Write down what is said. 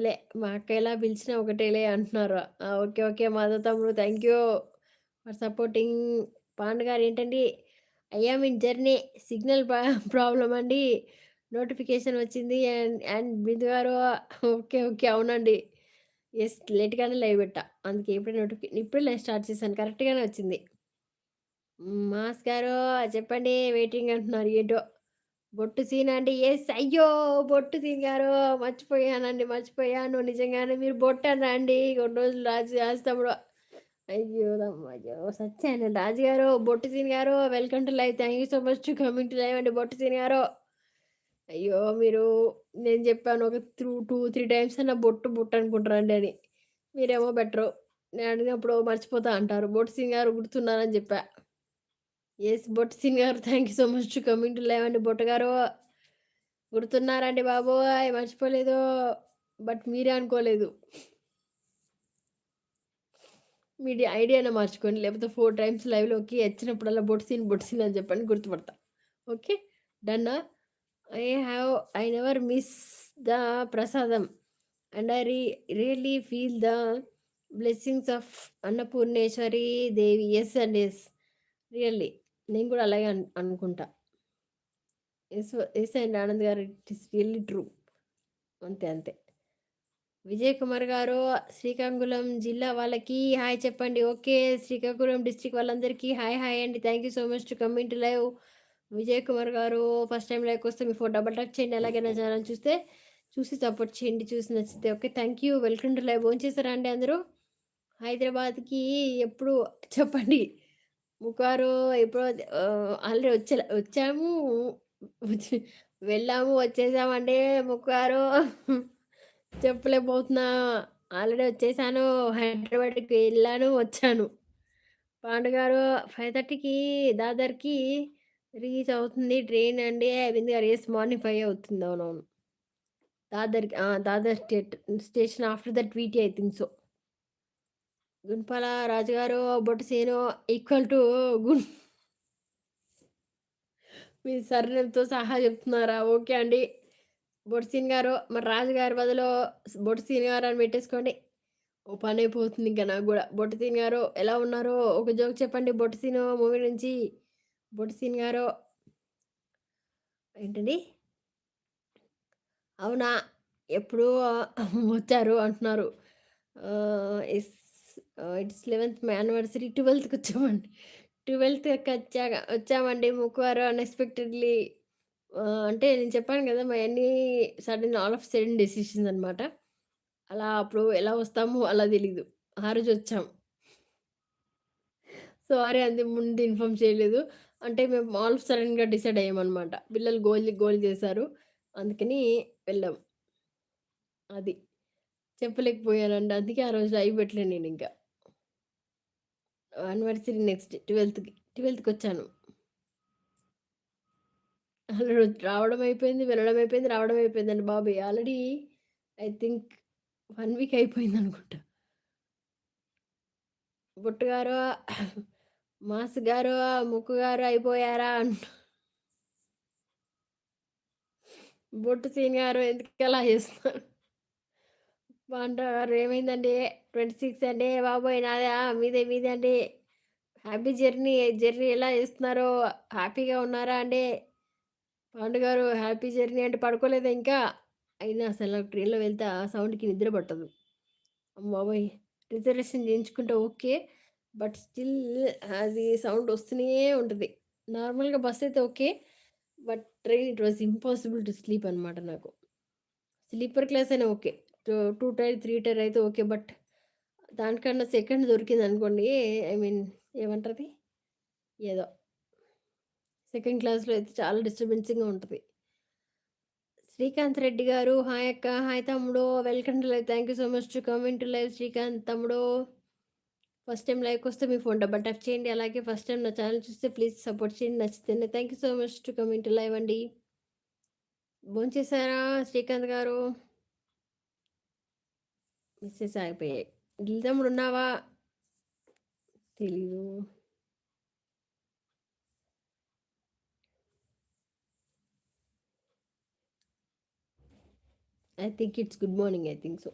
ఏమోలే మా అక్క ఎలా పిలిచినా ఒకటేలే అంటున్నారు. ఓకే. ఓకే. మాధవ్ తమ్ముడు thank you for supporting. Pandu గారు ఏంటండి, I am in journey signal problem అండి. నోటిఫికేషన్ వచ్చింది అండ్ అండ్ బిందు గారు ఓకే. ఓకే. అవునండి. యెస్. లేట్‌గానే లైవ్ పెట్టా. అందుకే ఇప్పుడే లైవ్ స్టార్ట్ చేశాను. కరెక్ట్‌గానే వచ్చింది. మాస్ గారు చెప్పండి వెయిటింగ్ అంటున్నారు. ఏంటో బొట్టు సీన్ అండి. యెస్. అయ్యో! బొట్టు సీన్ గారు మర్చిపోయానండి. మర్చిపోయాను. నిజంగానే మీరు బొట్టనరా అండి? కొన్ని రోజులు రాజు తమ్ముడు అయ్యో! అయ్యో! సచ్చాను. రాజు గారు, బొట్టు సీన్ గారు welcome to live. Thank you so much to coming to live అండి బొట్టు సీన్ గారు. అయ్యో! మీరు నేను చెప్పాను ఒక 2, 3 టైమ్స్ అన్నా బొట్టు, బొట్టు అనుకుంటారండి అని. మీరేమో బెటరు. నేను అడిగినప్పుడు మర్చిపోతా అంటారు. బొట్టు సీన్ గారు గుర్తున్నారని చెప్పా. యెస్. బొట్టు సీన్ గారు thank you so much to coming to live అండి బొట్టు గారు. గుర్తున్నారండి బాబోయ్! మర్చిపోలేదు. బట్ మీరే అనుకోలేదు. మీ ఐడియానే మార్చుకోండి. లేకపోతే 4 టైమ్స్ లైవ్‌లోకి వచ్చినప్పుడల్లా బొట్టు సీన్ అని చెప్పండి గుర్తుపడతా. ఓకే. డన్నా? I have I never miss the prasadam and I really feel the blessings of Annapurneshwari Devi. Yes అండి. యెస్. రియల్లీ. నేను కూడా అలాగే అనుకుంటా. యెస్. యెస్ అండి Anand garu. It is really true. అంతే. అంతే. విజయ్ కుమార్ గారు, శ్రీకాకుళం జిల్లా వాళ్ళకి హాయ్ చెప్పండి. ఓకే. శ్రీకాకుళం డిస్ట్రిక్ట్ వాళ్ళందరికీ హాయ్, హాయ్ అండి. Thank you so much to coming to live. Vijay Kumar garu first time లైవ్‌కొస్తే మీ ఫోటో డబుల్ టచ్ చేయండి. అలాగే నా ఛానెల్ చూసి సపోర్ట్ చేయండి. చూసి నచ్చితే okay. Thank you. Welcome to live. భోంచేసారా అండి అందరూ? హైదరాబాద్‌కి ఎప్పుడు చెప్పండి. ముకారు ఎప్పుడో ఆల్రెడీ వచ్చాము. వచ్చి వెళ్ళాము, వచ్చేసామండి ముక్కారు. చెప్పలేకపోతున్నా. ఆల్రెడీ వచ్చేసాను. హైదరాబాద్‌కి వెళ్ళాను, వచ్చాను. పాండు గారు 5:30కి దాదర్‌కి రీచ్ అవుతుంది ట్రైన్ అండి. అరవింద్ గారు యెస్. మార్నింగ్ 5 అవుతుంది. అవునవును. దాదర్‌కి Dadar station after that VT I think so. Gunapala రాజుగారు బొట్టు సీను ఈక్వల్ టు గున్ మీ సర్‌నేమ్‌తో సహా చెప్తున్నారా? ఓకే అండి. బొట్టు సీన్ గారు మరి రాజుగారి బదులు బొట్టు సీన్ గారు అని పెట్టేసుకోండి. ఓ పనైపోతుంది ఇంక నాకు గూడా. బొట్టు సీన్ గారు ఎలా ఉన్నారో ఒక జోక్ చెప్పండి. బొట్టు సీను మూవీ నుంచి. బొట్టు సీన్ గారు ఏంటండి? అవునా? ఎప్పుడో వచ్చారు అంటున్నారు. ఇట్స్ ఇట్స్ 11థ్ యానివర్సరీ 12థ్‌కొచ్చామండి. 12థ్‌కొచ్చామండి ముక్కువారు అన్‌ఎక్స్‌పెక్టెడ్‌లీ. అంటే నేను చెప్పాను గదా! మయన్నీ sudden all of sudden decisions అనమాట. అలా అప్పుడు ఎలా వస్తామో అలా తెలీదు. ఆ రోజొచ్చాం. సారీ అండి ముందు ఇన్ఫార్మ్ చేయలేదు. అంటే మేము ఆల్ ఆఫ్ సడెన్‌గా డిసైడ్ అయ్యామనమాట. పిల్లలు గోల చేశారు. అందుకని వెళ్ళాం. అది. చెప్పలేకపోయానండి. అందుకే ఆ రోజు లైవ్ పెట్టలే నేనింక. యానివర్సరీ నెక్స్ట్ 12థ్‌కొచ్చాను. అసలు రావడం అయిపోయింది, వెళ్ళడం అయిపోయింది, రావడం అయిపోయిందండి బాబు. ఆల్రెడీ ఐ థింక్ 1 వీక్ అయిపోయిందనుకుంటా. బుట్టు గారు, మాస్ గారు, ముక్కు గారు అయిపోయారా? బొట్టు సీన్ గారు ఎందుకలా చేస్తున్నారు? బావుంటారు. ఏమైందండి? 26 అండి. బాబోయ్! నాదా? మీదే అండి. Happy journey. జర్నీ ఎలా చేస్తున్నారో? హ్యాపీగా ఉన్నారా అండి? పాండు గారు హ్యాపీ జర్నీ అంటే పడుకోలేదా ఇంకా? అయినా అసలు నాకు ట్రైన్‌లో వెళ్తే ఆ సౌండ్‌కి నిద్ర పట్టదు. అమ్మబాబోయ్! రిజర్వేషన్ చేయించుకుంటే ఓకే. బట్ స్టిల్ అది సౌండ్ వస్తూనే ఉంటది. నార్మల్‌గా బస్సయితే okay. But train it was impossible to sleep అనమాట నాకు. స్లీపర్ క్లాస్ అయినా ఓకే. 2 టైర్, 3 టైర్ అయితే ఓకే. బట్ దానికన్నా సెకండ్ దొరికిందనుకోండి ఐ మీన్ ఏమంటారది? ఏదో సెకండ్ క్లాస్‌లో అయితే చాలా డిస్టర్బెన్సింగ్‌గా ఉంటది. శ్రీకాంత్ రెడ్డి గారు హాయ్ అక్క, హాయ్ తమ్ముడు. Welcome to live. Thank you so much to coming to live Srikanth తమ్ముడు. ఫస్ట్ టైమ్ లైవ్‌కొస్తే మీ ఫోన్ డబ్బా టచ్ చేయండి. అలాగే ఫస్ట్ టైమ్ నా ఛానెల్ చూస్తే ప్లీజ్ సపోర్ట్ చేయండి. నచ్చితేనే thank you so much to coming to live అండి. భోంచేసారా శ్రీకాంత్ గారు? మెసేజ్ ఆగిపోయాయి. గిల్ తమ్ముడు ఉన్నావా? తెలీదు. I think it's good morning I think so.